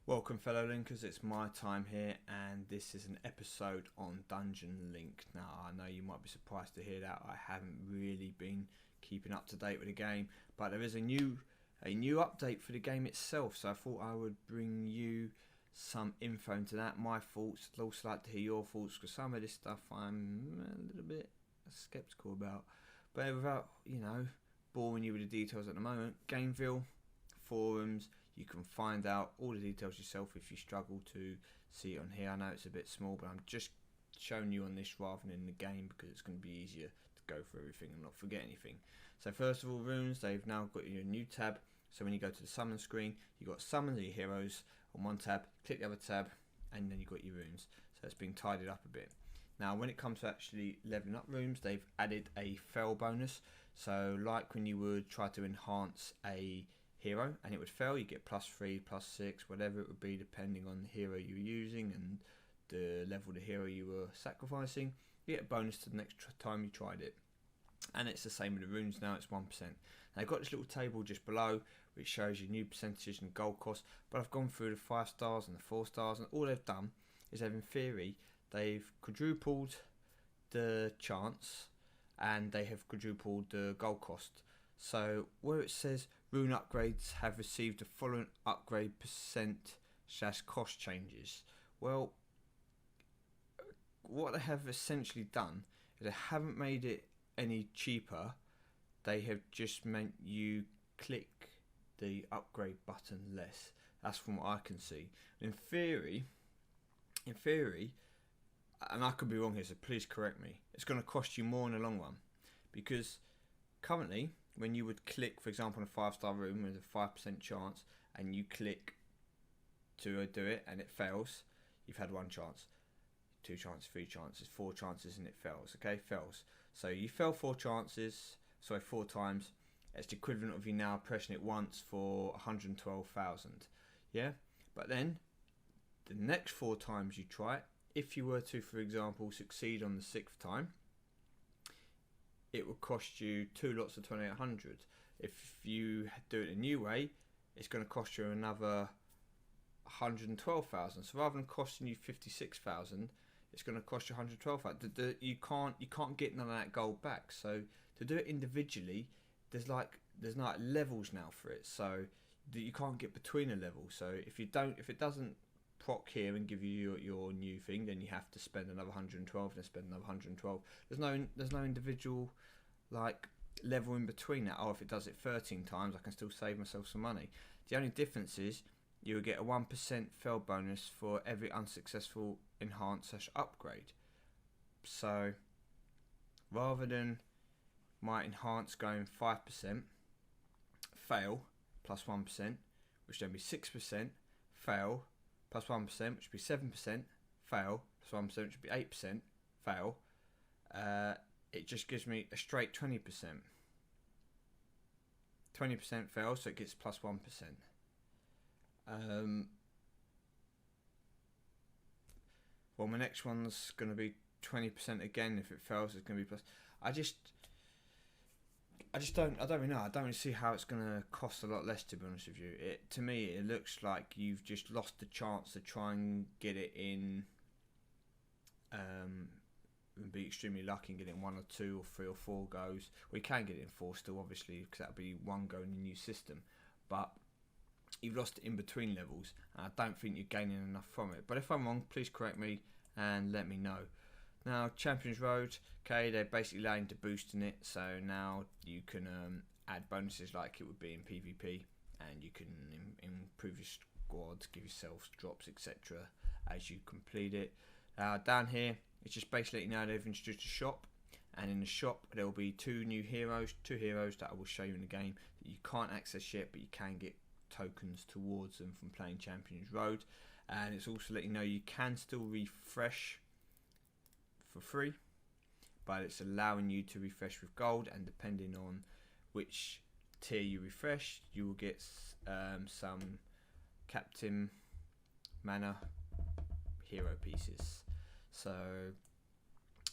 Welcome fellow linkers, it's MyTyme here and this is an episode on Dungeon Link. Now I know you might be surprised to hear that I haven't really been keeping up to date with the game, but there is a new update for the game itself, so I thought I would bring you some info into that, my thoughts. I'd also like to hear your thoughts because some of this stuff I'm a little bit skeptical about, but without boring you with the details at the moment, Gamevil, forums, you can find out all the details yourself if you struggle to see it on here. I know it's a bit small, but I'm just showing you on this rather than in the game because it's going to be easier to go through everything and not forget anything. So first of all, runes, they've now got you a new tab. So when you go to the summon screen, you've got summon your heroes on one tab, click the other tab, and then you've got your runes. So it's been tidied up a bit. Now when it comes to actually leveling up runes, they've added a fail bonus. So like when you would try to enhance a hero and it would fail, you get +3, +6, whatever it would be depending on the hero you were using and the level of the hero you were sacrificing. You get a bonus to the next time you tried it, and it's the same with the runes. Now it's 1%. Now I've got this little table just below which shows you new percentages and gold cost, but I've gone through the 5 stars and the 4 stars, and all they've done is in theory they've quadrupled the chance and they have quadrupled the gold cost. So where it says rune upgrades have received the following upgrade percent/cost changes, well, what they have essentially done is they haven't made it any cheaper. They have just meant you click the upgrade button less. That's from what I can see. In theory, and I could be wrong here, so please correct me, it's going to cost you more in the long run, because currently when you would click, for example, on a 5-star room with a 5% chance, and you click to do it and it fails, you've had 1 chance, 2 chances, 3 chances, 4 chances, and it fails. Okay, fails. So you fell 4 chances, sorry, 4 times. It's the equivalent of you now pressing it once for 112,000. Yeah, but then the next 4 times you try it, if you were to, for example, succeed on the 6th time, it would cost you 2 lots of 2800. If you do it a new way, it's going to cost you another 112,000. So rather than costing you 56,000, it's going to cost you 112,000. You can't get none of that gold back. So to do it individually, there's not levels now for it. So that you can't get between a level. So if it doesn't proc here and give you your new thing, then you have to spend another 112 and then spend another 112. There's no individual like level in between that. Oh, if it does it 13 times, I can still save myself some money. The only difference is you will get a 1% fail bonus for every unsuccessful enhance/upgrade. So rather than my enhance going 5% fail plus 1%, which then be 6% fail plus 1%, which would be 7% fail plus 1%, which would be 8% fail. It just gives me a straight 20%. 20% fail, so it gets plus 1%. Well, my next one's going to be 20% again. If it fails, it's going to be plus. I don't really know. I don't really see how it's going to cost a lot less, to be honest with you. To me, it looks like you've just lost the chance to try and get it in, and be extremely lucky and get it in 1 or 2 or 3 or 4 goes. We can get it in 4 still, obviously, because that'll be 1 go in the new system. But you've lost it in between levels, and I don't think you're gaining enough from it. But if I'm wrong, please correct me and let me know. Now, Champions Road, okay, they're basically allowing to boost in it, so now you can add bonuses like it would be in PvP, and you can improve your squad, give yourself drops, etc. as you complete it. Down here, it's just basically letting you know they've introduced a shop, and in the shop there will be 2 heroes that I will show you in the game that you can't access yet, but you can get tokens towards them from playing Champions Road. And it's also letting you know you can still refresh for free, but it's allowing you to refresh with gold, and depending on which tier you refresh, you will get some Captain Mana hero pieces. So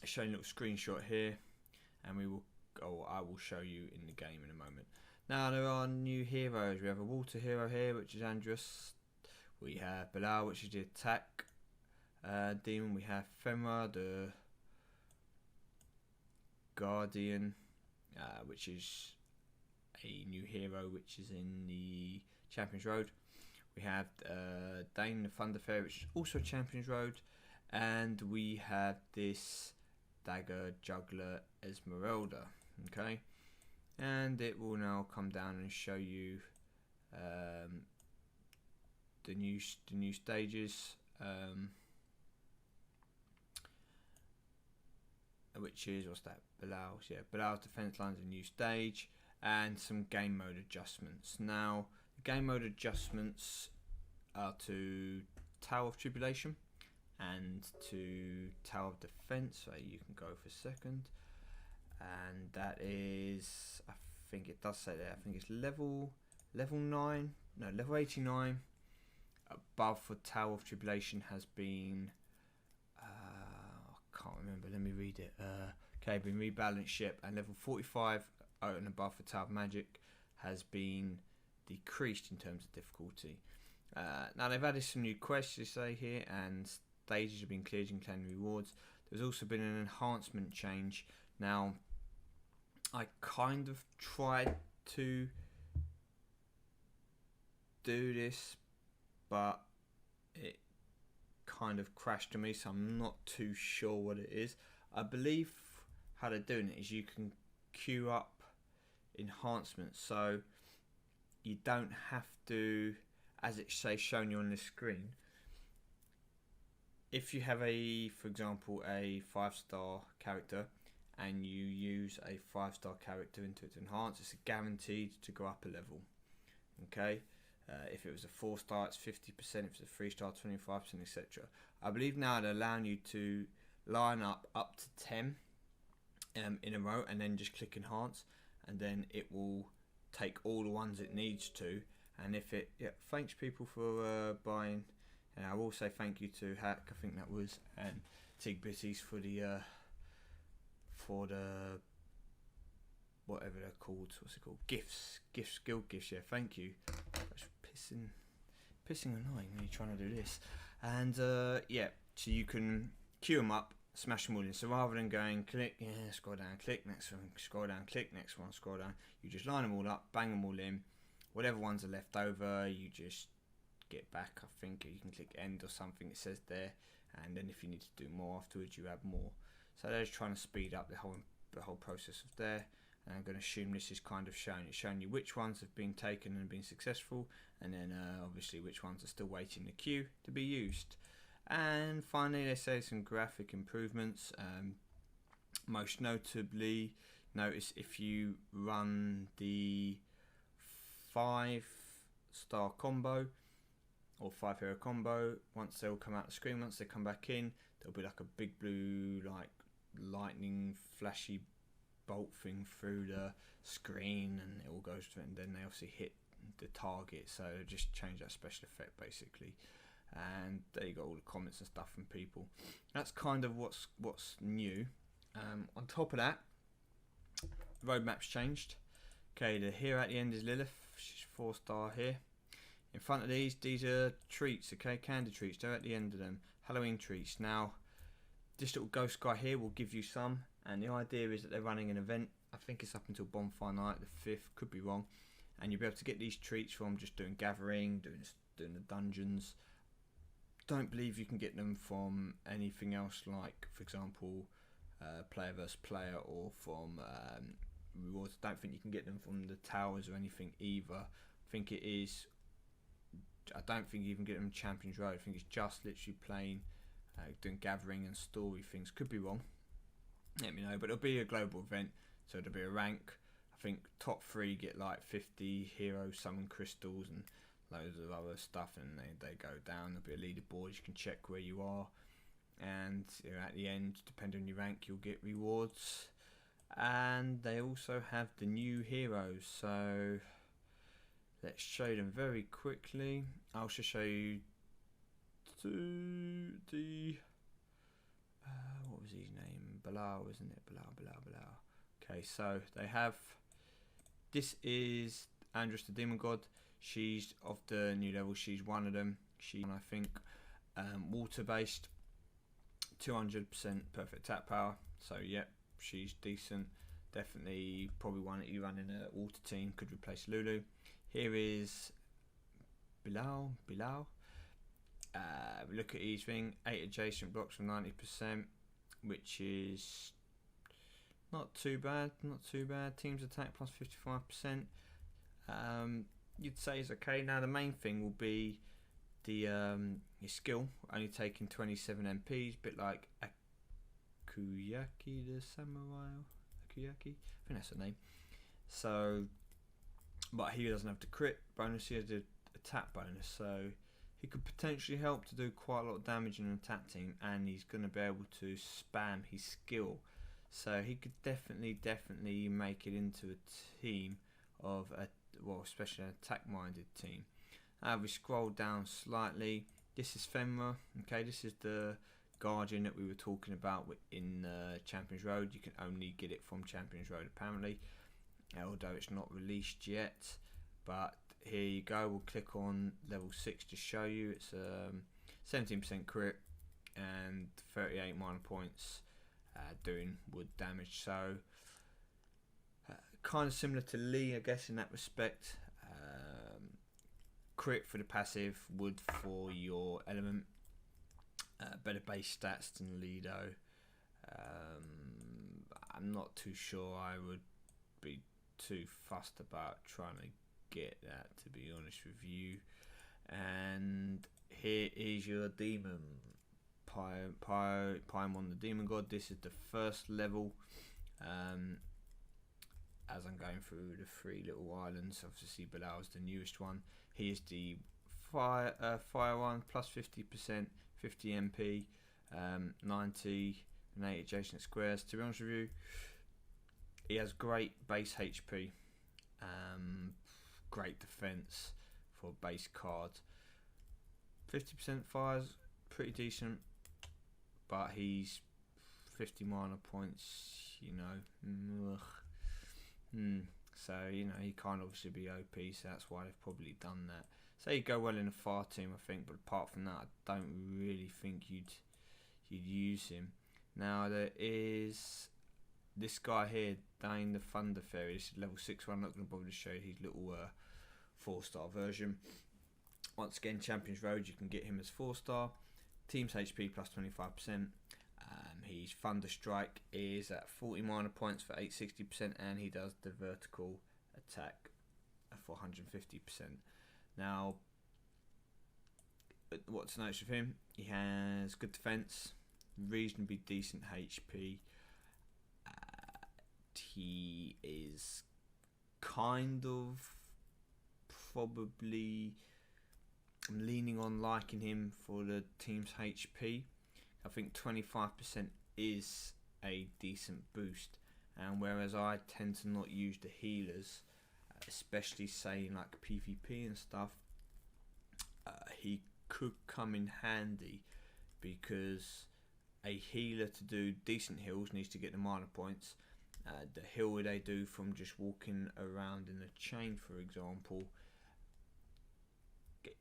showing a little screenshot here, and I will show you in the game in a moment. Now there are new heroes. We have a water hero here, which is Andrus. We have Bilal, which is the attack demon. We have Femra, the Guardian, which is a new hero, which is in the Champions Road. We have Dane, the Thunder Fairy, which is also Champions Road. And we have this Dagger Juggler Esmeralda. Okay, and it will now come down and show you the new stages, which is, what's that? Bilal's, yeah, Bilal's defense line's a new stage, and some game mode adjustments. Now, the game mode adjustments are to Tower of Tribulation and to Tower of Defense. So you can go for a second, and that is, I think it does say there, I think it's level 9, no, level 89. Above for Tower of Tribulation has been, I can't remember, let me read it. Okay, been rebalanced ship, and level 45 and above for Tower of Magic has been decreased in terms of difficulty. Now they've added some new quests, you say here, and stages have been cleared and claimed rewards. There's also been an enhancement change. Now, I kind of tried to do this, but it kind of crashed to me, so I'm not too sure what it is. I believe how they're doing it is you can queue up enhancements, so you don't have to, as it says shown you on the screen, if you have for example, a 5-star character and you use a 5-star character into its enhance, it's guaranteed to go up a level. Okay. If it was a 4-star, it's 50%. If it's a 3-star, 25%, etc. I believe now they're allowing you to line up to 10 in a row, and then just click enhance, and then it will take all the ones it needs to. And if it, thanks people for buying, and I will say thank you to Hack, I think that was, and Tig Bitties for the whatever they're called, what's it called? Gifts, guild gifts. Yeah, thank you. That's pissing annoying when you're trying to do this. And yeah, so you can queue them up, smash them all in. So rather than going click, scroll down, click, next one, scroll down, click, next one, scroll down, you just line them all up, bang them all in. Whatever ones are left over, you just get back. I think you can click end or something, it says there, and then if you need to do more afterwards, you add more. So they're just trying to speed up the whole process of there. And I'm going to assume this is kind of showing you which ones have been taken and been successful, and then obviously which ones are still waiting in the queue to be used. And finally, they say some graphic improvements. Most notably, notice if you run the 5-star combo or 5-hero combo, once they all come out the screen, once they come back in, there'll be like a big blue, like lightning flashy bolt thing through the screen, and it all goes through, and then they obviously hit the target. So just change that special effect basically. And there you got all the comments and stuff from people. That's kind of what's new. On top of that, roadmap's changed. Okay, the hero at the end is Lilith. She's 4-star here. In front of these are treats. Okay, candy treats. They're at the end of them. Halloween treats. Now, this little ghost guy here will give you some, and the idea is that they're running an event. I think it's up until Bonfire Night, the 5th, could be wrong. And you'll be able to get these treats from just doing gathering, doing the dungeons. Don't believe you can get them from anything else, like for example player versus player, or from rewards. I don't think you can get them from the towers or anything either. I don't think you even get them in Champions Road. I think it's just literally playing, doing gathering and story things. Could be wrong, let me know. But it'll be a global event, so it'll be a rank. I think top 3 get like 50 hero summon crystals and loads of other stuff, and they go down. There'll be a leaderboard, you can check where you are, and at the end, depending on your rank, you'll get rewards. And they also have the new heroes, so let's show them very quickly. I'll also show you the what was his name? Bilal, isn't it? Bilal. Okay, so they have, this is Andress the Demon God. She's of the new level, she's one of them. She, I think, water based, 200% perfect attack power. So yep, she's decent. Definitely probably one that you run in a water team. Could replace Lulu. Here is Bilal. Look at his thing. 8 adjacent blocks from 90%, which is not too bad. Team's attack plus 55%. You'd say is okay. Now the main thing will be the your skill, only taking 27 MPs, bit like Akuyaki the Samurai. Akuyaki, I think that's the name. So, but he doesn't have the crit bonus. He has the attack bonus, so he could potentially help to do quite a lot of damage in an attack team, and he's going to be able to spam his skill. So he could definitely make it into a team of especially an attack-minded team. We scroll down slightly. This is Fenrir. Okay, this is the Guardian that we were talking about in Champions Road. You can only get it from Champions Road apparently, although it's not released yet. But here you go. We'll click on level 6 to show you. It's 17% crit and 38 minor points, doing wood damage. So kind of similar to Lee, I guess, in that respect. Crit for the passive, wood for your element. Better base stats than Lee though. I'm not too sure I would be too fussed about trying to get that, to be honest with you. And here is your demon. Paimon the demon god. This is the first level. As I'm going through the 3 little islands, obviously Bilal's the newest one. He is the fire one, plus 50%, 50 MP, 90 and 8 adjacent squares. To be honest with you, he has great base HP, great defense for base card. 50% fire's pretty decent, but he's 50 minor points, you know. So, you know, he can't obviously be OP, so that's why they've probably done that. So he'd go well in a fire team, I think, but apart from that, I don't really think you'd use him. Now there is this guy here, Dane the Thunder Fairy. This is level 6 one. I'm not going to bother to show you his little 4-star version. Once again, Champions Road, you can get him as 4-star. Team's HP plus 25%. His Thunder Strike is at 40 minor points for 860%, and he does the vertical attack for 150%. Now, what's nice with him? He has good defense, reasonably decent HP. He is kind of probably, I'm leaning on liking him for the team's HP. I think 25% is a decent boost, and whereas I tend to not use the healers, especially saying like PvP and stuff, he could come in handy, because a healer to do decent heals needs to get the minor points. The heal they do from just walking around in a chain, for example,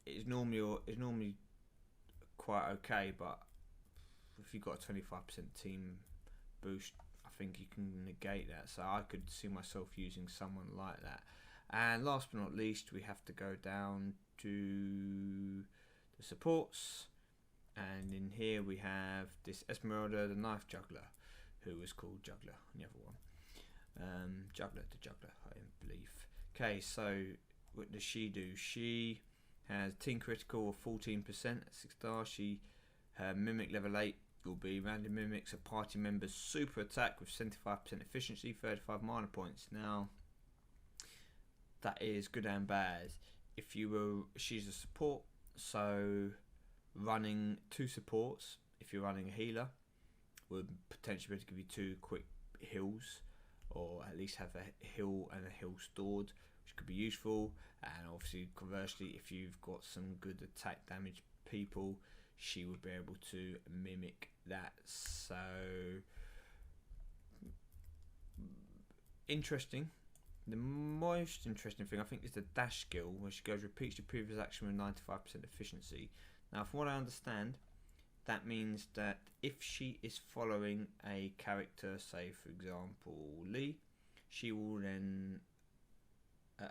is normally quite okay, but if you've got a 25% team boost, I think you can negate that. So I could see myself using someone like that. And last but not least, we have to go down to the supports, and in here we have this Esmeralda the Knife Juggler, who was called Juggler on the other one. Juggler, I believe. Okay, so what does she do? She has team critical of 14% at 6 stars. Her mimic level 8 will be random mimics a party member's super attack with 75% efficiency, 35 minor points. Now, that is good and bad. She's a support, so running 2 supports, if you're running a healer, would potentially be able to give you 2 quick heals, or at least have a heal and a heal stored, which could be useful. And obviously, conversely, if you've got some good attack damage people, she would be able to mimic that. So interesting. The most interesting thing, I think, is the dash skill, where she goes repeats the previous action with 95% efficiency. Now, from what I understand, that means that if she is following a character, say for example Lee, she will then,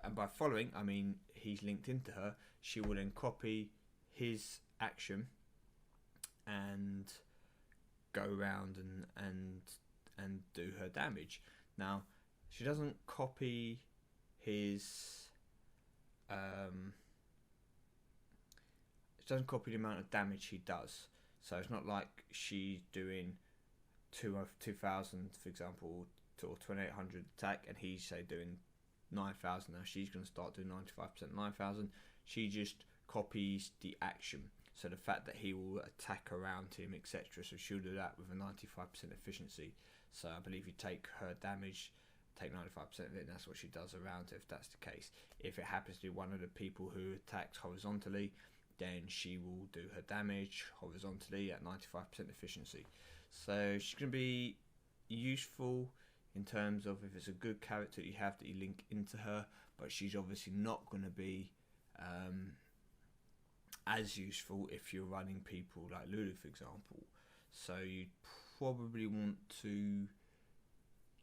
and by following I mean he's linked into her, she will then copy his action and go around and do her damage. Now, she doesn't copy his she doesn't copy the amount of damage he does. So it's not like she's doing 2,000, for example, or 2,800 attack, and he's say doing 9,000. Now she's going to start doing 95% 9,000. She just copies the action. So the fact that he will attack around him, etc. So she'll do that with a 95% efficiency. So I believe you take her damage, take 95% of it, and that's what she does around it, if that's the case. If it happens to be one of the people who attacks horizontally, then she will do her damage horizontally at 95% efficiency. So she's going to be useful in terms of if it's a good character you have that you link into her, but she's obviously not going to be as useful if you're running people like Lulu, for example. So you probably want to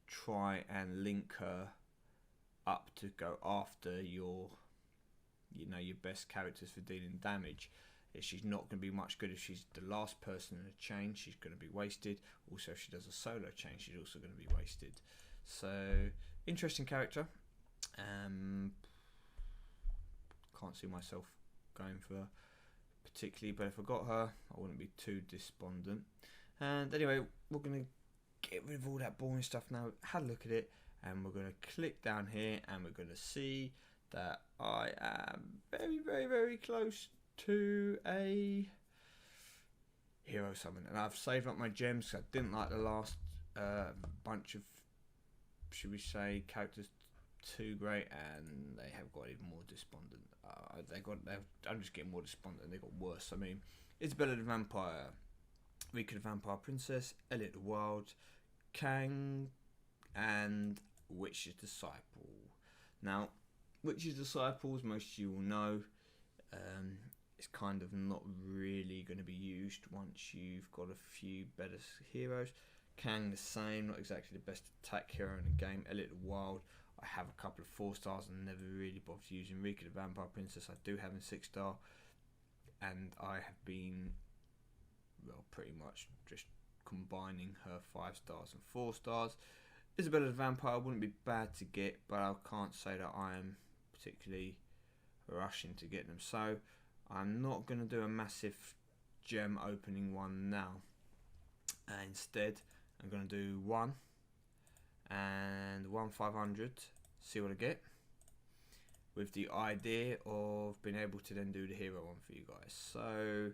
try and link her up to go after your best characters for dealing damage. She's not going to be much good if she's the last person in a chain. She's going to be wasted. Also, if she does a solo chain, she's also going to be wasted. So, interesting character. Can't see myself going for her particularly, but if I got her, I wouldn't be too despondent. And anyway, we're going to get rid of all that boring stuff now. Had a look at it, and we're going to click down here, and we're going to see that I am very, very, very close to a hero summon, and I've saved up my gems because I didn't like the last bunch of, should we say, characters too great, and they have got even more despondent. I'm just getting more despondent. They got worse. I mean, Isabella the Vampire, Rika the Vampire Princess, Elliot the Wild, Kang, and Witch's Disciple. Now, Witch's Disciple, as most of you will know, is kind of not really going to be used once you've got a few better heroes. Kang the same, not exactly the best attack hero in the game. Elliot the Wild, I have a couple of 4-stars and never really bothered using. Rika the Vampire Princess, I do have a 6-star, and I have been, well, pretty much just combining her 5-stars and 4-stars. Isabella the Vampire wouldn't be bad to get, but I can't say that I am particularly rushing to get them. So I'm not going to do a massive gem opening one now. Instead, I'm going to do one and 1,500, see what I get, with the idea of being able to then do the hero one for you guys. So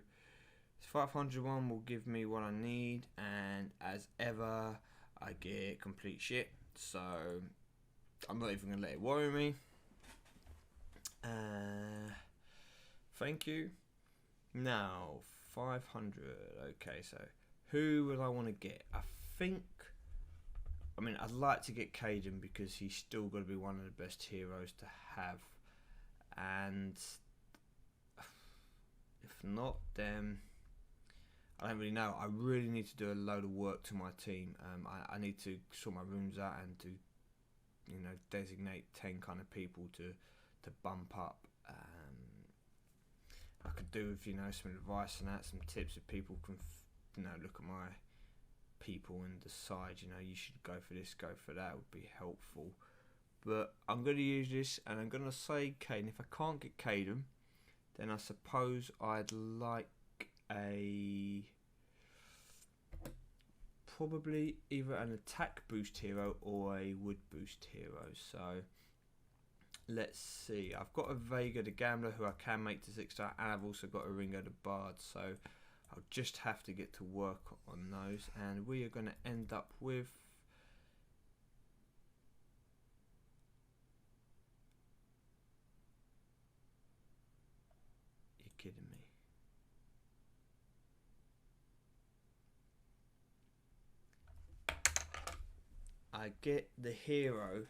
this 500 one will give me what I need, and as ever I get complete shit, so I'm not even going to let it worry me. Thank you. Now 500. Okay, so who will I want to get? I'd like to get Caden because he's still got to be one of the best heroes to have, and if not, then I don't really know. I really need to do a load of work to my team. I need to sort my rooms out and to, designate 10 kind of people to bump up. I could do with some advice and that, some tips if people can look at my people and decide you should go for this, go for that, would be helpful. But I'm going to use this, and I'm going to say Caden. If I can't get Caden, then I suppose I'd like probably either an attack boost hero or a wood boost hero. So let's see. I've got a Vega the Gambler who I can make to 6-star, and I've also got a Ringo the Bard. So I'll just have to get to work on those, and we are going to end up with you're kidding me. I get the hero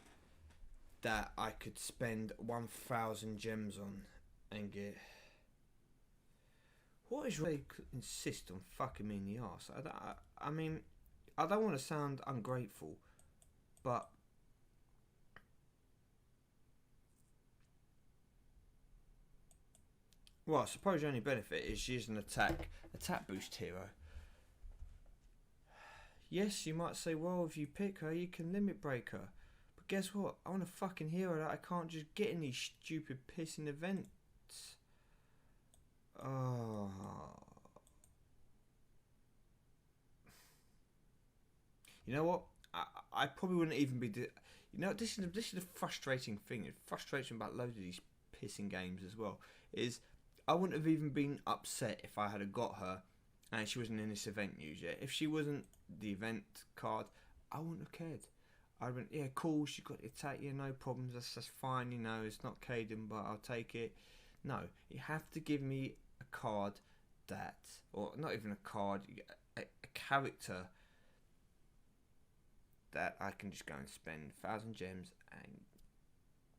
that I could spend 1,000 gems on and get. What is really insist on fucking me in the arse? I mean, I don't want to sound ungrateful, but well, I suppose your only benefit is she's an attack boost hero. Yes, you might say, well, if you pick her, you can limit break her. But guess what? I want a fucking hero that I can't just get in these stupid pissing events. Oh. You know what? I probably wouldn't even be... this is the frustrating thing. It frustrates me about loads of these pissing games as well. Is I wouldn't have even been upset if I had got her and she wasn't in this event news yet. If she wasn't the event card, I wouldn't have cared. I went, yeah, cool, she got the attack, yeah, no problems, that's fine, it's not Caden, but I'll take it. No, you have to give me a card that, or not even a card, a character that I can just go and spend 1,000 gems and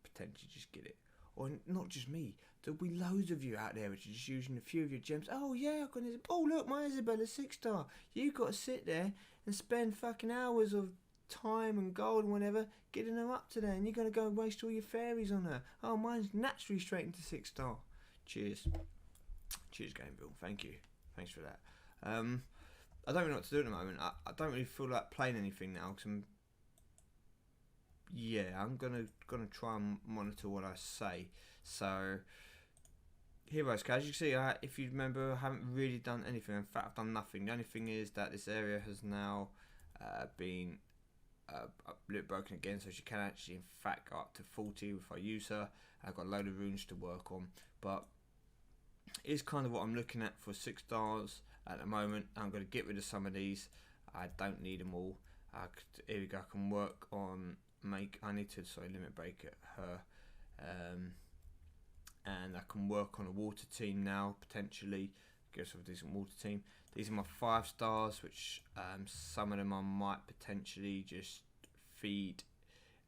potentially just get it. Or not just me, there'll be loads of you out there which are just using a few of your gems. Oh yeah, I've got oh look, my Isabella's 6-star. You've got to sit there and spend fucking hours of time and gold and whatever getting her up to there, and you're going to go and waste all your fairies on her. Oh, mine's naturally straight into 6-star. Cheers Gamevil, thank you, thanks for that. I don't really know what to do at the moment. I don't really feel like playing anything now because I'm gonna try and monitor what I say. So heroes, guys, you can see if you remember, I haven't really done anything. In fact, I've done nothing. The only thing is that this area has now been a little broken again, so she can actually in fact go up to 40 if I use her. I've got a load of runes to work on, but it's kind of what I'm looking at for 6 stars at the moment. I'm going to get rid of some of these. I don't need them all. Here we go. I can work on I need to limit break at her, and I can work on a water team now potentially. Get a decent water team. These are my 5 stars, which some of them I might potentially just feed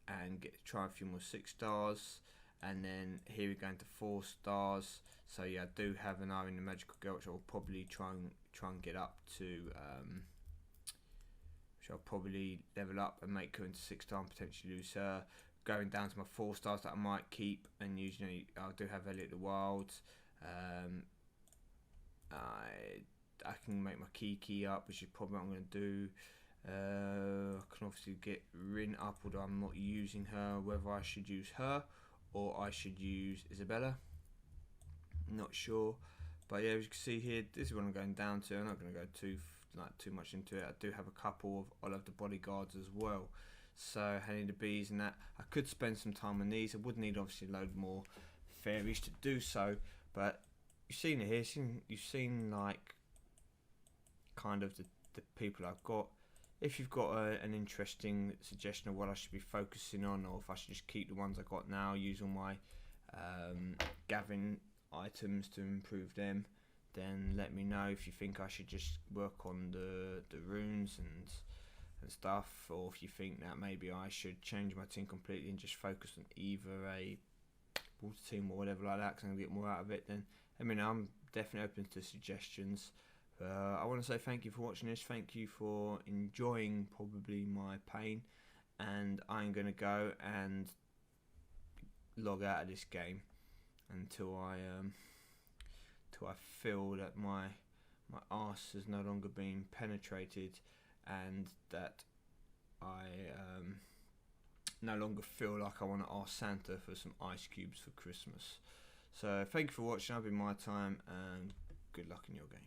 and try a few more 6 stars. And then here we go into 4 stars. So yeah, I do have an eye in the magical girl, which I'll probably try and get up to. Which I'll probably level up and make her into 6-star and potentially lose her. Going down to my 4 stars that I might keep and use. I do have Elliot the Wilds. I can make my Kiki up, which is probably what I'm going to do. I can obviously get Rin up, although I'm not using her. Whether I should use her or I should use Isabella, not sure. But yeah, as you can see here, this is what I'm going down to. I'm not going to go too much into it. I do have a couple of all of the bodyguards as well. So Henny the Bees and that, I could spend some time on these. I would need obviously a load more fairies to do so. But you've seen it here. You've seen like kind of the people I've got. If you've got an interesting suggestion of what I should be focusing on, or if I should just keep the ones I got now, use all my Gavin items to improve them, then let me know. If you think I should just work on the runes and stuff, or if you think that maybe I should change my team completely and just focus on either a water team or whatever like that, because I'm going to get more out of it, then I mean, I'm definitely open to suggestions. I want to say thank you for watching this. Thank you for enjoying probably my pain, and I'm going to go and log out of this game until I feel that my arse has no longer been penetrated, and that I no longer feel like I want to ask Santa for some ice cubes for Christmas. So thank you for watching. I've been MyTyme, and good luck in your game.